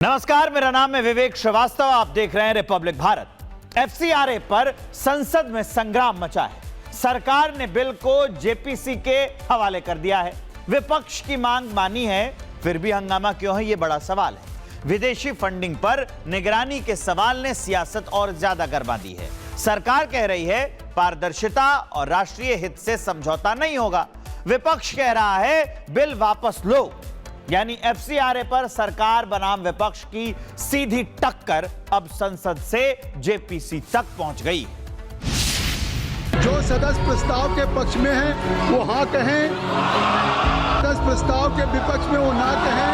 नमस्कार, मेरा नाम है विवेक श्रीवास्तव। आप देख रहे हैं रिपब्लिक भारत। एफसीआरए पर संसद में संग्राम मचा है। सरकार ने बिल को जेपीसी के हवाले कर दिया है। विपक्ष की मांग मानी है, फिर भी हंगामा क्यों है, यह बड़ा सवाल है। विदेशी फंडिंग पर निगरानी के सवाल ने सियासत और ज्यादा गरमा दी है। सरकार कह रही है पारदर्शिता और राष्ट्रीय हित से समझौता नहीं होगा। विपक्ष कह रहा है बिल वापस लो। यानी एफसीआरए पर सरकार बनाम विपक्ष की सीधी टक्कर अब संसद से जेपीसी तक पहुंच गई। जो सदस्य प्रस्ताव के पक्ष में हैं वो हाँ कहें, सदस्य प्रस्ताव के विपक्ष में वो ना कहें।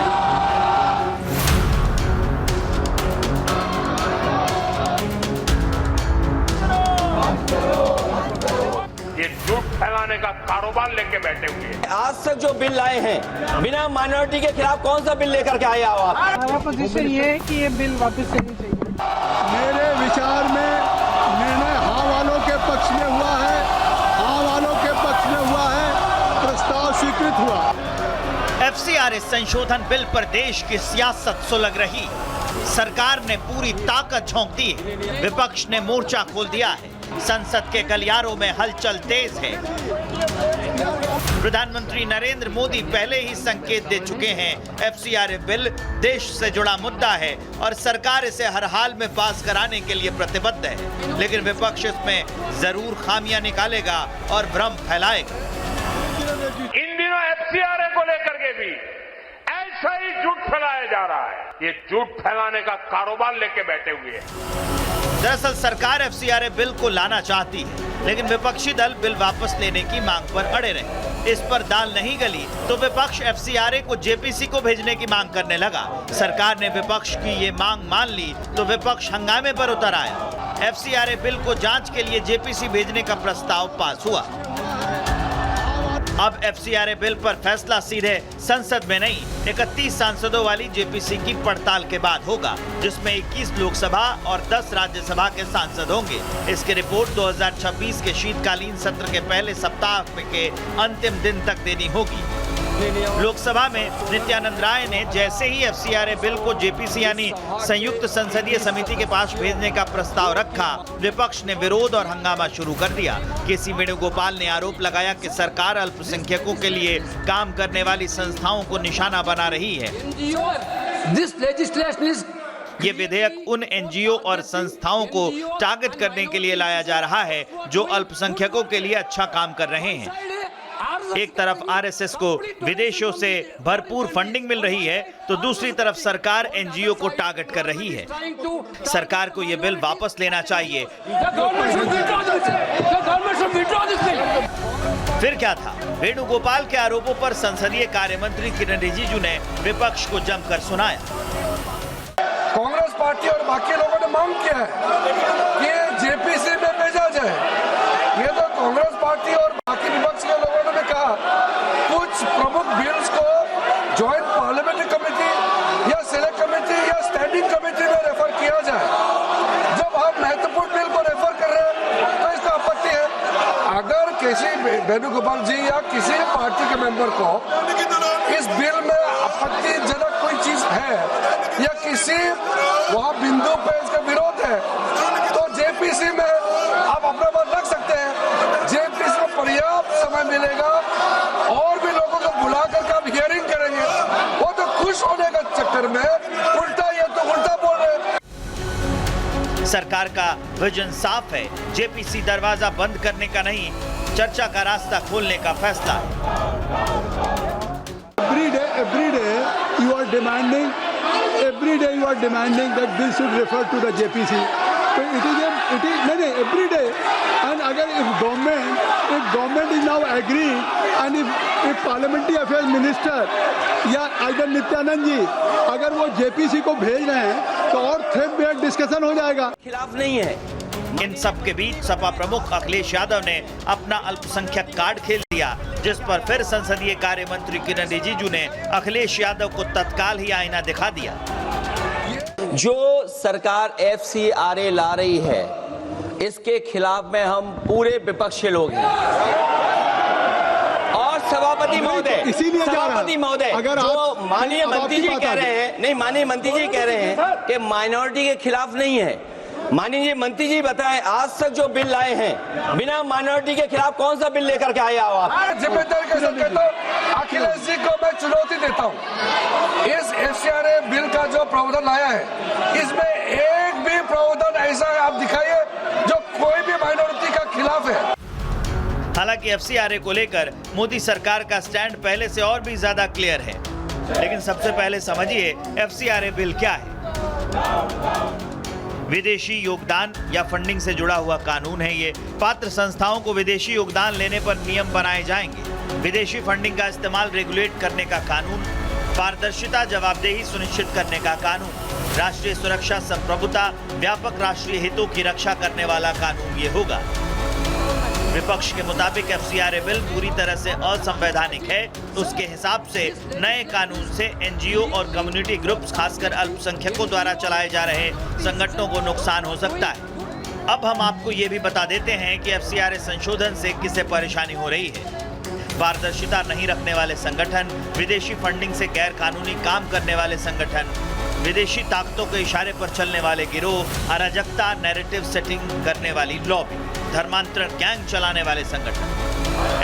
ये झूठ फैलाने का कारोबार लेके बैठे हुए हैं। आज तक जो बिल लाए हैं बिना माइनॉरिटी के खिलाफ कौन सा बिल लेकर के आए हो आप? हमारा पोजीशन ये है कि ये बिल वापस लेनी चाहिए। मेरे विचार में निर्णय हाँ वालों के पक्ष में हुआ है, हाँ वालों के पक्ष में हुआ है, प्रस्ताव स्वीकृत हुआ। एफसीआरए संशोधन बिल पर देश की सियासत सुलग रही। सरकार ने पूरी ताकत झोंक दी है। विपक्ष ने मोर्चा खोल दिया है। संसद के गलियारों में हलचल तेज है। प्रधानमंत्री नरेंद्र मोदी पहले ही संकेत दे चुके हैं एफसीआरए बिल देश से जुड़ा मुद्दा है और सरकार इसे हर हाल में पास कराने के लिए प्रतिबद्ध है। लेकिन विपक्ष इसमें जरूर खामियां निकालेगा और भ्रम फैलाएगा। इन दिनों एफसीआरए को लेकर के भी ऐसा ही झूठ फैलाया जा रहा है। ये झूठ फैलाने का कारोबार लेके बैठे हुए हैं। दरअसल सरकार एफसीआरए बिल को लाना चाहती है, लेकिन विपक्षी दल बिल वापस लेने की मांग पर अड़े रहे। इस पर दाल नहीं गली तो विपक्ष एफसीआरए को जेपीसी को भेजने की मांग करने लगा। सरकार ने विपक्ष की ये मांग मान ली तो विपक्ष हंगामे पर उतर आया। एफसीआरए बिल को जांच के लिए जेपीसी भेजने का प्रस्ताव पास हुआ। अब एफसीआरए बिल पर फैसला सीधे संसद में नहीं, 31 सांसदों वाली जेपीसी की पड़ताल के बाद होगा, जिसमें 21 लोकसभा और 10 राज्यसभा के सांसद होंगे। इसकी रिपोर्ट 2026 के शीतकालीन सत्र के पहले सप्ताह के अंतिम दिन तक देनी होगी। लोकसभा में नित्यानंद राय ने जैसे ही एफसीआरए बिल को जेपीसी यानी संयुक्त संसदीय समिति के पास भेजने का प्रस्ताव रखा, विपक्ष ने विरोध और हंगामा शुरू कर दिया। केसी वेणुगोपाल ने आरोप लगाया कि सरकार अल्पसंख्यकों के लिए काम करने वाली संस्थाओं को निशाना बना रही है। ये विधेयक उन एनजीओ और संस्थाओं को टारगेट करने के लिए लाया जा रहा है जो अल्पसंख्यकों के लिए अच्छा काम कर रहे हैं। एक तरफ आरएसएस को विदेशों से भरपूर फंडिंग मिल रही है तो दूसरी तरफ सरकार एनजीओ को टारगेट कर रही है। सरकार को यह बिल वापस लेना चाहिए। फिर क्या था? वेणुगोपाल के आरोपों पर संसदीय कार्य मंत्री किरण रिजिजू ने विपक्ष को जमकर सुनाया। कांग्रेस पार्टी और बाकी लोगों ने मांग किया है कि जेपीसी में भेजा जाए। ये तो कांग्रेस पार्टी और बाकी विपक्ष के लोगों ने कहा कुछ प्रमुख बिल्स को ज्वाइंट पार्लियामेंट्री कमेटी या सिलेक्ट कमेटी या स्टैंडिंग कमेटी में रेफर किया जाए। जब हम महत्वपूर्ण बिल को रेफर कर रहे हैं तो इसका आपत्ति है। अगर किसी वेणुगोपाल जी या किसी पार्टी के मेंबर को इस बिल में आपत्तिजनक कोई चीज है या किसी वहाँ बिंदु पे इसका विरोध है तो जेपीसी में आप अपना बात रख सकते हैं। जेपीसी में पर्याप्त समय मिलेगा और भी लोगों को बुला कर आप हियरिंग करेंगे। वो तो खुश होने का चक्कर में उल्टा ये तो उल्टा बोल रहे हैं। सरकार का विजन साफ है, जेपीसी दरवाजा बंद करने का नहीं, चर्चा का रास्ता खोलने का फैसला है। Every day you are demanding that bill should refer to the JPC. So it is नहीं every day. And अगर if government is now agreeing and if parliamentary affairs minister या either नित्यानंद जी अगर वो जेपीसी को भेज रहे हैं तो और थ्रेड डिस्कशन हो जाएगा। खिलाफ नहीं है। इन सब के बीच सपा प्रमुख अखिलेश यादव ने अपना अल्पसंख्यक कार्ड खेल दिया, जिस पर फिर संसदीय कार्य मंत्री किरण रिजिजू ने अखिलेश यादव को तत्काल ही आईना दिखा दिया। जो सरकार एफसीआरए ला रही है इसके खिलाफ में हम पूरे विपक्ष के लोग हैं और सभापति महोदय, इसीलिए सभापति महोदय, अगर जो माननीय अब मंत्री आपकी जी बात कह आ गई। रहे हैं, नहीं माननीय मंत्री जी कह रहे हैं कि माइनॉरिटी के खिलाफ नहीं है। माननीय मंत्री जी बताएं, आज तक जो बिल लाए हैं बिना माइनॉरिटी के खिलाफ कौन सा बिल लेकर के आए हो आप? मैं जिम्मेदारी के साथ कहता हूँ, अखिलेश जी को मैं चुनौती देता हूँ। इस एफसीआरए बिल का जो प्रावधान आया है, इसमें एक भी प्रावधान ऐसा आप दिखाइए जो कोई भी माइनॉरिटी का खिलाफ है। हालांकि एफसीआरए को लेकर मोदी सरकार का स्टैंड पहले से और भी ज्यादा क्लियर है, लेकिन सबसे पहले समझिए एफसीआरए बिल क्या है। विदेशी योगदान या फंडिंग से जुड़ा हुआ कानून है ये। पात्र संस्थाओं को विदेशी योगदान लेने पर नियम बनाए जाएंगे। विदेशी फंडिंग का इस्तेमाल रेगुलेट करने का कानून, पारदर्शिता जवाबदेही सुनिश्चित करने का कानून, राष्ट्रीय सुरक्षा संप्रभुता व्यापक राष्ट्रीय हितों की रक्षा करने वाला कानून ये होगा। विपक्ष के मुताबिक एफसीआरए बिल पूरी तरह से असंवैधानिक है। उसके हिसाब से नए कानून से एनजीओ और कम्युनिटी ग्रुप्स, खासकर अल्पसंख्यकों द्वारा चलाए जा रहे संगठनों को नुकसान हो सकता है। अब हम आपको ये भी बता देते हैं कि एफसीआरए संशोधन से किसे परेशानी हो रही है। पारदर्शिता नहीं रखने वाले संगठन, विदेशी फंडिंग से गैर कानूनी काम करने वाले संगठन, विदेशी ताकतों के इशारे पर चलने वाले गिरोह, अराजकता नैरेटिव सेटिंग करने वाली लॉबी, धर्मांतरण गैंग चलाने वाले संगठन।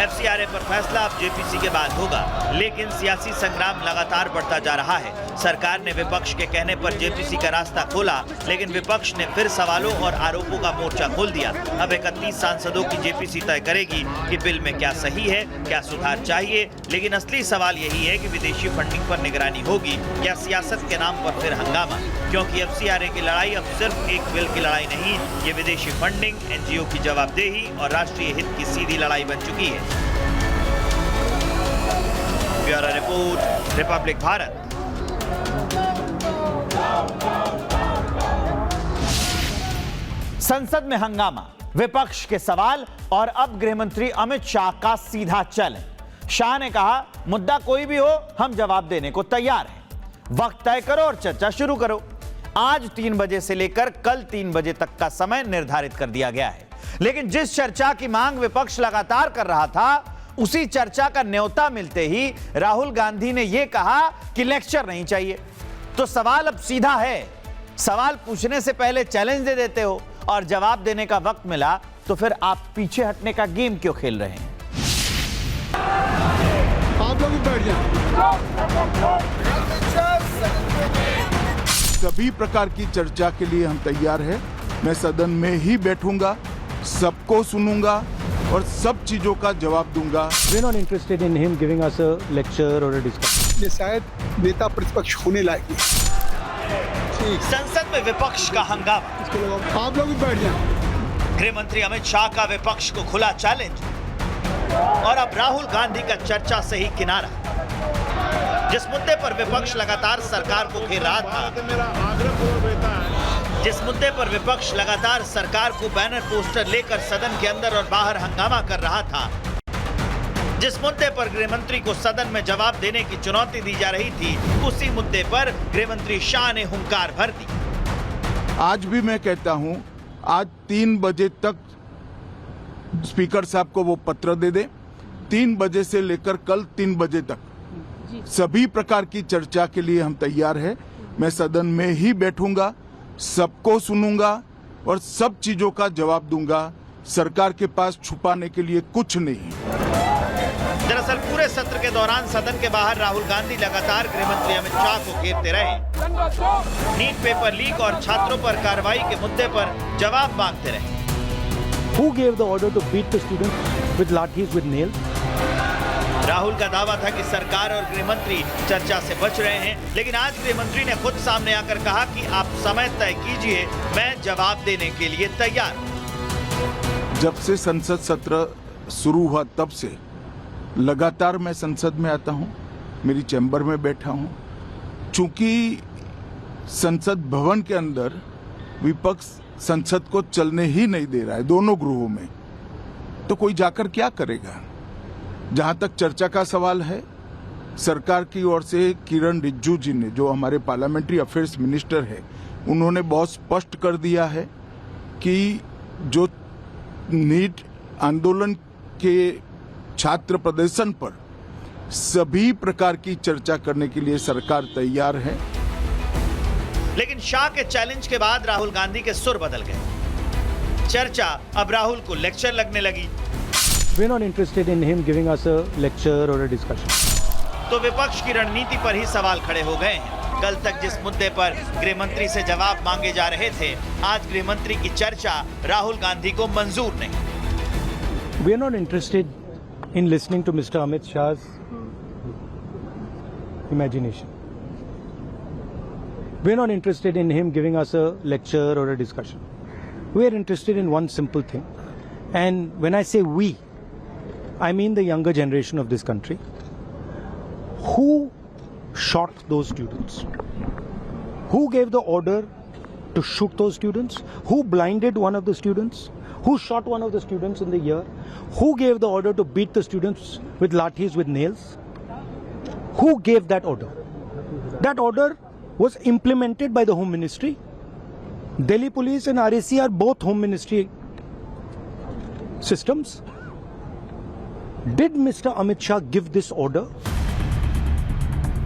एफसीआरए पर फैसला अब जेपीसी के बाद होगा, लेकिन सियासी संग्राम लगातार बढ़ता जा रहा है। सरकार ने विपक्ष के कहने पर जेपीसी का रास्ता खोला, लेकिन विपक्ष ने फिर सवालों और आरोपों का मोर्चा खोल दिया। अब 31 सांसदों की जेपीसी तय करेगी कि बिल में क्या सही है, क्या सुधार चाहिए। लेकिन असली सवाल यही है कि विदेशी फंडिंग पर निगरानी होगी या सियासत के नाम पर फिर हंगामा, क्योंकि एफसीआरए की लड़ाई अब सिर्फ एक बिल की लड़ाई नहीं, ये विदेशी फंडिंग, एनजीओ की जवाबदेही और राष्ट्रीय हित की सीधी लड़ाई बन चुकी है। Bureau report, Republic Bharat. संसद में हंगामा, विपक्ष के सवाल और अब गृह मंत्री अमित शाह का सीधा चैलेंज। शाह ने कहा, मुद्दा कोई भी हो हम जवाब देने को तैयार हैं। वक्त तय करो और चर्चा शुरू करो। आज 3 बजे से लेकर कल 3 बजे तक का समय निर्धारित कर दिया गया है, लेकिन जिस चर्चा की मांग विपक्ष लगातार कर रहा था, उसी चर्चा का न्योता मिलते ही राहुल गांधी ने यह कहा कि लेक्चर नहीं चाहिए। तो सवाल अब सीधा है, सवाल पूछने से पहले चैलेंज दे देते हो और जवाब देने का वक्त मिला तो फिर आप पीछे हटने का गेम क्यों खेल रहे हैं? आप लोग भी बैठ जाएं। सभी प्रकार की चर्चा के लिए हम तैयार हैं। मैं सदन में ही बैठूंगा, सबको सुनूंगा और सब चीजों का जवाब दूंगा। We're not interested in him giving us a lecture or a discussion. ये शायद नेता प्रतिपक्ष होने लायक नहीं। संसद में विपक्ष का हंगामा, आप लोग भी बैठ जाएं। गृह मंत्री अमित शाह का विपक्ष को खुला चैलेंज और अब राहुल गांधी का चर्चा से ही किनारा। जिस मुद्दे पर विपक्ष लगातार सरकार को घेर रहा था, जिस मुद्दे पर विपक्ष लगातार सरकार को बैनर पोस्टर लेकर सदन के अंदर और बाहर हंगामा कर रहा था, जिस मुद्दे पर गृह मंत्री को सदन में जवाब देने की चुनौती दी जा रही थी, उसी मुद्दे पर गृह मंत्री शाह ने हुंकार भर दी। आज भी मैं कहता हूं, आज 3 बजे तक स्पीकर साहब को वो पत्र दे दे। 3 बजे से लेकर कल 3 बजे तक सभी प्रकार की चर्चा के लिए हम तैयार हैं। मैं सदन में ही बैठूंगा, सबको सुनूंगा और सब चीजों का जवाब दूंगा। सरकार के पास छुपाने के लिए कुछ नहीं। दरअसल पूरे सत्र के दौरान सदन के बाहर राहुल गांधी लगातार गृह मंत्री अमित शाह को घेरते रहे। नीट पेपर लीक और छात्रों पर कार्रवाई के मुद्दे पर जवाब मांगते रहे। Who gave the order to beat the students with lathis, with nails? Rahul का दावा था कि सरकार और गृह मंत्री चर्चा से बच रहे हैं, लेकिन आज गृह मंत्री ने खुद सामने आकर कहा कि आप समय तय कीजिए, मैं जवाब देने के लिए तैयार हूं। जब से संसद सत्र शुरू हुआ तब से लगातार मैं संसद में आता हूं, मेरी चैम्बर में बैठा हूं। चूंकि संसद भवन के अंदर विपक्ष संसद को चलने ही नहीं दे रहा है, दोनों गृहों में, तो कोई जाकर क्या करेगा? जहां तक चर्चा का सवाल है, सरकार की ओर से किरण रिजिजू जी ने, जो हमारे पार्लियामेंट्री अफेयर्स मिनिस्टर है, उन्होंने बहुत स्पष्ट कर दिया है कि जो नीट आंदोलन के छात्र प्रदर्शन पर सभी प्रकार की चर्चा करने के लिए सरकार तैयार है। लेकिन शाह के चैलेंज के बाद राहुल गांधी के सुर बदल गए। चर्चा अब राहुल को लेक्चर लगने लगी। We're not interested in him giving us a lecture or a discussion. तो विपक्ष की रणनीति पर ही सवाल खड़े हो गए हैं। कल तक जिस मुद्दे पर गृह मंत्री से जवाब मांगे जा रहे थे, आज गृह मंत्री की चर्चा राहुल गांधी को मंजूर नहीं। We're not interested in listening to Mr. Amit Shah's imagination. We're not interested in him giving us a lecture or a discussion. We're interested in one simple thing. And when I say we, I mean the younger generation of this country. Who shot those students? Who gave the order to shoot those students? Who blinded one of the students? Who shot one of the students in the ear? Who gave the order to beat the students with lathis, with nails? Who gave that order? That order was implemented by the Home Ministry. Delhi Police and RAC are both Home Ministry systems. Did Mr. Amit Shah give this order?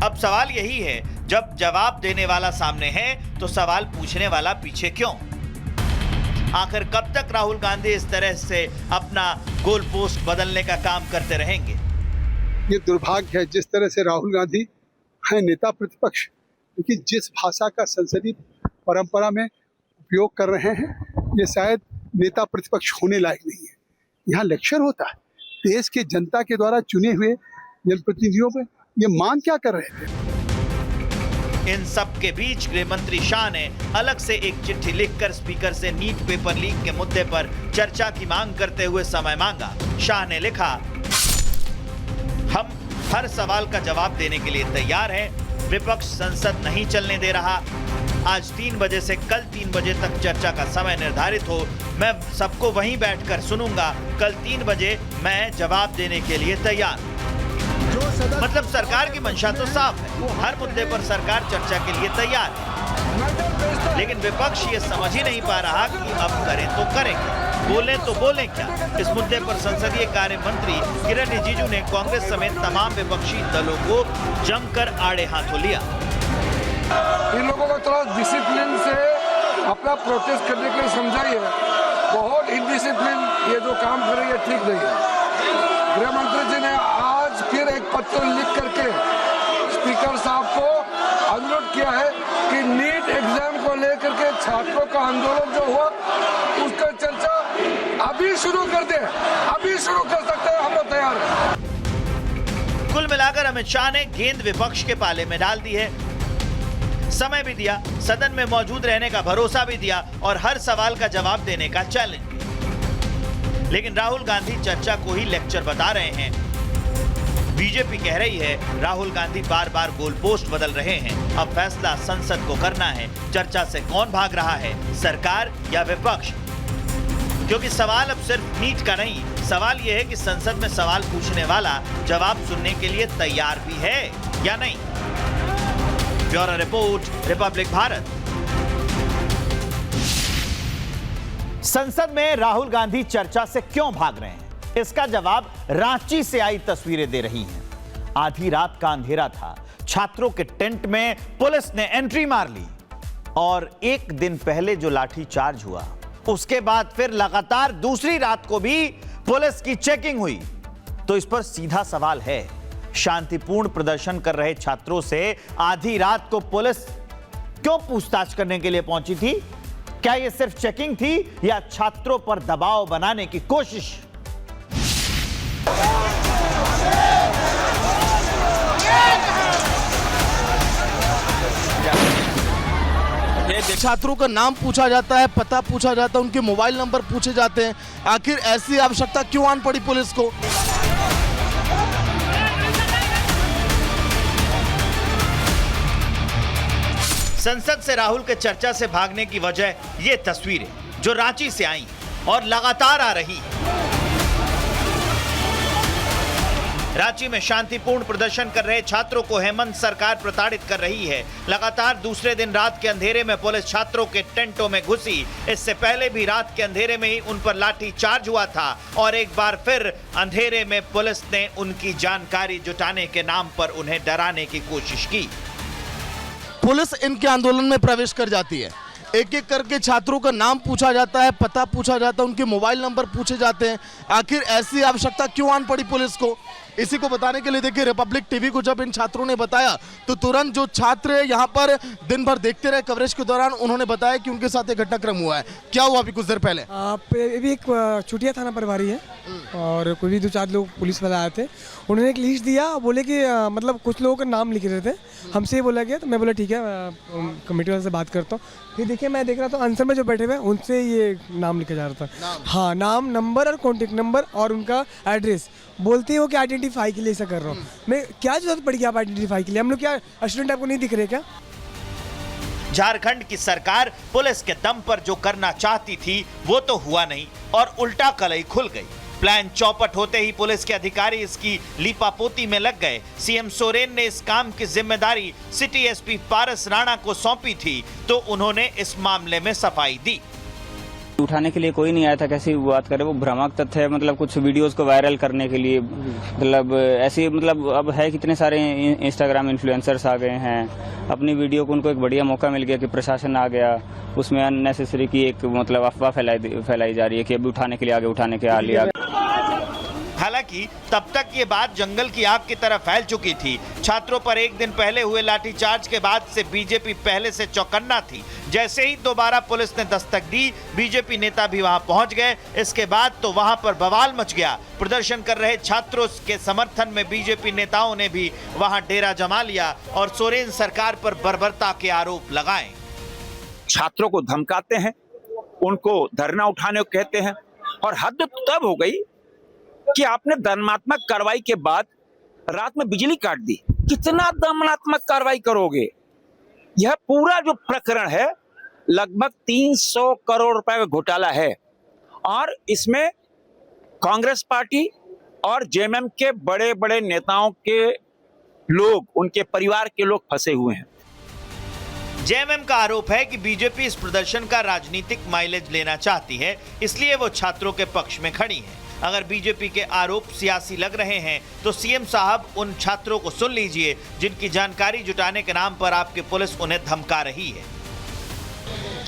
अब सवाल यही है, जब जवाब देने वाला सामने है तो सवाल पूछने वाला पीछे क्यों? आखिर कब तक राहुल गांधी इस तरह से अपना गोल पोस्ट बदलने का काम करते रहेंगे? ये दुर्भाग्य है जिस तरह से राहुल गांधी है नेता प्रतिपक्ष, लेकिन जिस भाषा का संसदीय परंपरा में उपयोग कर रहे हैं, ये शायद नेता प्रतिपक्ष होने लायक नहीं है। यहाँ लेक्चर होता है, देश के जनता के द्वारा चुने हुए जनप्रतिनिधियों पे ये मांग क्या कर रहे थे? इन सब के बीच गृह मंत्री शाह ने अलग से एक चिट्ठी लिखकर स्पीकर से नीट पेपर लीक के मुद्दे पर चर्चा की मांग करते हुए समय मांगा। शाह ने लिखा, हम हर सवाल का जवाब देने के लिए तैयार हैं। विपक्ष संसद नहीं चलने दे रहा। आज 3 बजे से कल 3 बजे तक चर्चा का समय निर्धारित हो, मैं सबको वहीं बैठकर सुनूंगा। कल 3 बजे मैं जवाब देने के लिए तैयार। मतलब सरकार की मंशा तो साफ है, हर मुद्दे पर सरकार चर्चा के लिए तैयार है। लेकिन विपक्ष ये समझ ही नहीं पा रहा कि अब करें तो करें क्या, बोलें तो बोलें क्या। इस मुद्दे पर संसदीय कार्य मंत्री किरण रिजिजू ने कांग्रेस समेत तमाम विपक्षी दलों को जमकर आड़े हाथों लिया। इन लोगों को थोड़ा डिसिप्लिन से अपना प्रोटेस्ट करने के लिए समझाइए। बहुत इनडिसिप्लिन ये जो काम कर रही है ठीक नहीं है। गृह मंत्री जी ने आज फिर एक पत्र लिख करके स्पीकर साहब को अनुरोध किया है कि नीट एग्जाम को लेकर के छात्रों का आंदोलन जो हुआ उसका चर्चा अभी शुरू कर दे, अभी शुरू कर सकते हैं, हम लोग तैयार हैं। कुल मिलाकर अमित शाह ने गेंद विपक्ष के पाले में डाल दी है। समय भी दिया, सदन में मौजूद रहने का भरोसा भी दिया और हर सवाल का जवाब देने का चैलेंज भी। लेकिन राहुल गांधी चर्चा को ही लेक्चर बता रहे हैं। बीजेपी कह रही है राहुल गांधी बार बार गोल पोस्ट बदल रहे हैं। अब फैसला संसद को करना है। चर्चा से कौन भाग रहा है, सरकार या विपक्ष? क्योंकि सवाल अब सिर्फ नीट का नहीं, सवाल यह है कि संसद में सवाल पूछने वाला जवाब सुनने के लिए तैयार भी है या नहीं। Bureau report, Republic Bharat. संसद में राहुल गांधी चर्चा से क्यों भाग रहे हैं, इसका जवाब रांची से आई तस्वीरें दे रही हैं। आधी रात का अंधेरा था, छात्रों के टेंट में पुलिस ने एंट्री मार ली और एक दिन पहले जो लाठीचार्ज हुआ, उसके बाद फिर लगातार दूसरी रात को भी पुलिस की चेकिंग हुई। तो इस पर सीधा सवाल है, शांतिपूर्ण प्रदर्शन कर रहे छात्रों से आधी रात को पुलिस क्यों पूछताछ करने के लिए पहुंची थी? क्या यह सिर्फ चेकिंग थी या छात्रों पर दबाव बनाने की कोशिश? छात्रों का नाम पूछा जाता है, पता पूछा जाता है, उनके मोबाइल नंबर पूछे जाते हैं। आखिर ऐसी आवश्यकता क्यों आन पड़ी पुलिस को? संसद से राहुल के चर्चा से भागने की वजह ये तस्वीरें जो रांची से आई और लगातार आ रही। रांची में शांतिपूर्ण प्रदर्शन कर रहे छात्रों को हेमंत सरकार प्रताड़ित कर रही है। लगातार दूसरे दिन रात के अंधेरे में पुलिस छात्रों के टेंटों में घुसी। इससे पहले भी रात के अंधेरे में ही उन पर लाठी चार्ज हुआ था और एक बार फिर अंधेरे में पुलिस ने उनकी जानकारी जुटाने के नाम पर उन्हें डराने की कोशिश की। पुलिस इनके आंदोलन में प्रवेश कर जाती है, एक एक करके छात्रों का नाम पूछा जाता है, पता पूछा जाता है, उनके मोबाइल नंबर पूछे जाते हैं। आखिर ऐसी आवश्यकता क्यों आन पड़ी पुलिस को? इसी को बताने के लिए देखिए रिपब्लिक टीवी को जब इन छात्रों ने बताया तो तुरंत जो छात्र यहाँ पर दिन भर देखते रहे कवरेज के दौरान, उन्होंने बताया कि उनके साथ एक घटनाक्रम हुआ है। क्या हुआ अभी कुछ देर पहले? भी एक चुटिया थाना प्रभारी है और कोई भी 2-4 लोग पुलिस वाले आए थे। उन्होंने एक लिस्ट दिया, बोले कि मतलब कुछ लोगों का नाम लिख रहे थे, हमसे ये बोला गया। तो मैं बोला ठीक है, कमेटी वाले से बात करता हूँ। फिर देखिए मैं देख रहा था आंसर में जो बैठे हुए उनसे ये नाम लिखा जा रहा था। हाँ, नाम, नंबर और कॉन्टेक्ट नंबर और उनका एड्रेस। बोलते हो कि आइडेंटिफाई के लिए ऐसा कर रहा हूँ मैं। क्या जरूरत पड़ी आप आइडेंटिफाई के लिए? हम लोग क्या स्टूडेंट आपको नहीं दिख रहे क्या? झारखंड की सरकार पुलिस के दम पर जो करना चाहती थी वो तो हुआ नहीं और उल्टा कलई खुल गई। प्लान चौपट होते ही पुलिस के अधिकारी इसकी लीपापोती में लग गए। सीएम सोरेन ने इस काम की जिम्मेदारी सिटी एसपी पारस राणा को सौंपी थी तो उन्होंने इस मामले में सफाई दी। उठाने के लिए कोई नहीं आया था, कैसी बात करे, वो भ्रामक तथ्य है। मतलब कुछ वीडियोस को वायरल करने के लिए, मतलब ऐसी, मतलब अब है कितने सारे इंस्टाग्राम इन्फ्लुएंसर्स आ गए हैं, अपनी वीडियो को उनको एक बढ़िया मौका मिल गया कि प्रशासन आ गया, उसमें अननेसेसरी की एक मतलब अफवाह फैलाई जा रही है कि अभी उठाने के लिए आगे, उठाने के आ लिया। हालांकि तब तक ये बात जंगल की आग की तरह फैल चुकी थी। छात्रों पर एक दिन पहले हुए लाठीचार्ज के बाद से बीजेपी पहले से चौकन्ना थी। जैसे ही दोबारा पुलिस ने दस्तक दी, बीजेपी नेता भी वहां पहुंच गए। इसके बाद तो वहां पर बवाल मच गया। प्रदर्शन कर रहे छात्रों के समर्थन में बीजेपी नेताओं ने भी वहां डेरा जमा लिया और सोरेन सरकार पर बर्बरता के आरोप लगाए। छात्रों को धमकाते हैं, उनको धरना उठाने को कहते हैं और हद तब हो गई कि आपने दंडात्मक कार्रवाई के बाद रात में बिजली काट दी। कितना दंडात्मक कार्रवाई करोगे? यह पूरा जो प्रकरण है लगभग 300 करोड़ रुपए का घोटाला है और इसमें कांग्रेस पार्टी और जेएमएम के बड़े बड़े नेताओं के लोग, उनके परिवार के लोग फंसे हुए हैं। जेएमएम का आरोप है कि बीजेपी इस प्रदर्शन का राजनीतिक माइलेज लेना चाहती है, इसलिए वो छात्रों के पक्ष में खड़ी है। अगर बीजेपी के आरोप सियासी लग रहे हैं तो सीएम साहब उन छात्रों को सुन लीजिए जिनकी जानकारी जुटाने के नाम पर आपकी पुलिस उन्हें धमका रही है।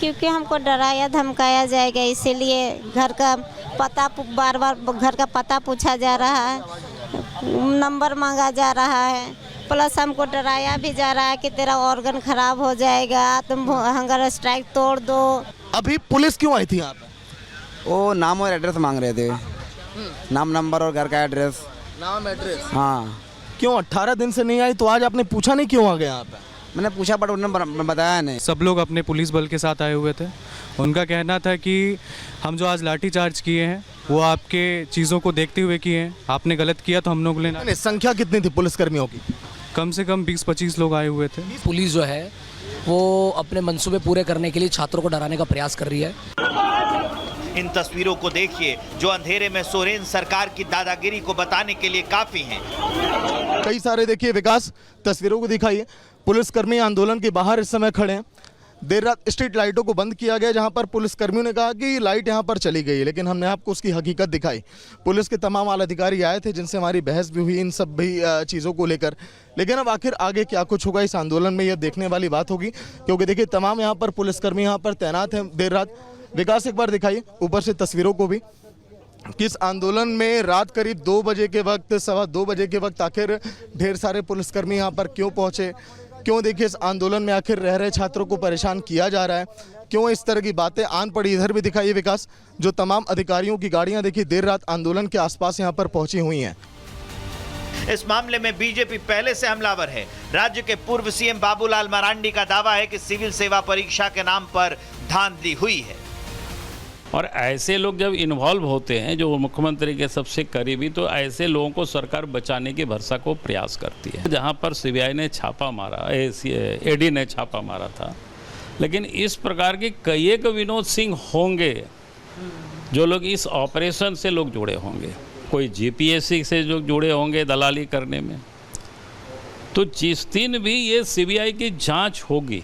क्योंकि हमको डराया धमकाया जाएगा, इसीलिए घर का पता बार बार घर का पता पूछा जा रहा है, नंबर मांगा जा रहा है, प्लस हमको डराया भी जा रहा है कि तेरा ऑर्गन खराब हो जाएगा, तुम हंगर स्ट्राइक तोड़ दो। अभी पुलिस क्यों आई थी यहाँ पे? वो नाम और एड्रेस मांग रहे थे, नाम, नंबर और घर का एड्रेस। नाम, एड्रेस? हाँ। क्यों 18 दिन से नहीं आई तो आज आपने पूछा नहीं क्यों आ गए यहाँ पे? मैंने पूछा बट उन्होंने बताया नहीं। सब लोग अपने पुलिस बल के साथ आए हुए थे। उनका कहना था कि हम जो आज लाठी चार्ज किए हैं वो आपके चीज़ों को देखते हुए किए हैं, आपने गलत किया तो हम लोग लेना। संख्या कितनी थी पुलिसकर्मियों की? कम से कम 20-25 लोग आए हुए थे। पुलिस जो है वो अपने मंसूबे पूरे करने के लिए छात्रों को डराने का प्रयास कर रही है। इन तस्वीरों को देखिए जो अंधेरे में सोरेन सरकार की दादागिरी को बताने के लिए काफी हैं। कई सारे देखिए विकास तस्वीरों को दिखाइए। पुलिसकर्मी आंदोलन के बाहर इस समय खड़े हैं। देर रात स्ट्रीट लाइटों को बंद किया गया, जहां पर पुलिसकर्मियों ने कहा कि लाइट यहां पर चली गई, लेकिन हमने आपको उसकी हकीकत दिखाई। पुलिस के तमाम आला अधिकारी आए थे जिनसे हमारी बहस भी हुई इन सब भी चीज़ों को लेकर। लेकिन अब आखिर आगे क्या कुछ होगा इस आंदोलन में, यह देखने वाली बात होगी, क्योंकि देखिए तमाम यहाँ पर पुलिसकर्मी यहाँ पर तैनात हैं देर रात। विकास एक बार दिखाइए ऊपर से तस्वीरों को भी, किस आंदोलन में रात करीब 2 बजे के वक्त, 2:15 बजे के वक्त आखिर ढेर सारे पुलिसकर्मी यहाँ पर क्यों पहुँचे, क्यों देखिए इस आंदोलन में आखिर रह रहे छात्रों को परेशान किया जा रहा है, क्यों इस तरह की बातें आन पड़ी। इधर भी दिखाइए विकास, जो तमाम अधिकारियों की गाड़ियां देखिए देर रात आंदोलन के आसपास यहां पर पहुंची हुई हैं। इस मामले में बीजेपी पहले से हमलावर है। राज्य के पूर्व सीएम बाबूलाल मरांडी का दावा है कि सिविल सेवा परीक्षा के नाम पर धांधली हुई है। और ऐसे लोग जब इन्वॉल्व होते हैं जो मुख्यमंत्री के सबसे करीबी, तो ऐसे लोगों को सरकार बचाने की भरसा को प्रयास करती है। जहां पर सीबीआई ने छापा मारा, ईडी ने छापा मारा था, लेकिन इस प्रकार के कई एक विनोद सिंह होंगे जो लोग इस ऑपरेशन से लोग जुड़े होंगे। कोई जीपीएससी से जो जुड़े होंगे दलाली करने में। तो जिस दिन भी ये सीबीआई की जांच होगी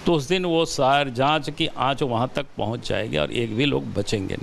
तो उस दिन वो सार जांच की आंच वहाँ तक पहुँच जाएगी और एक भी लोग बचेंगे नहीं।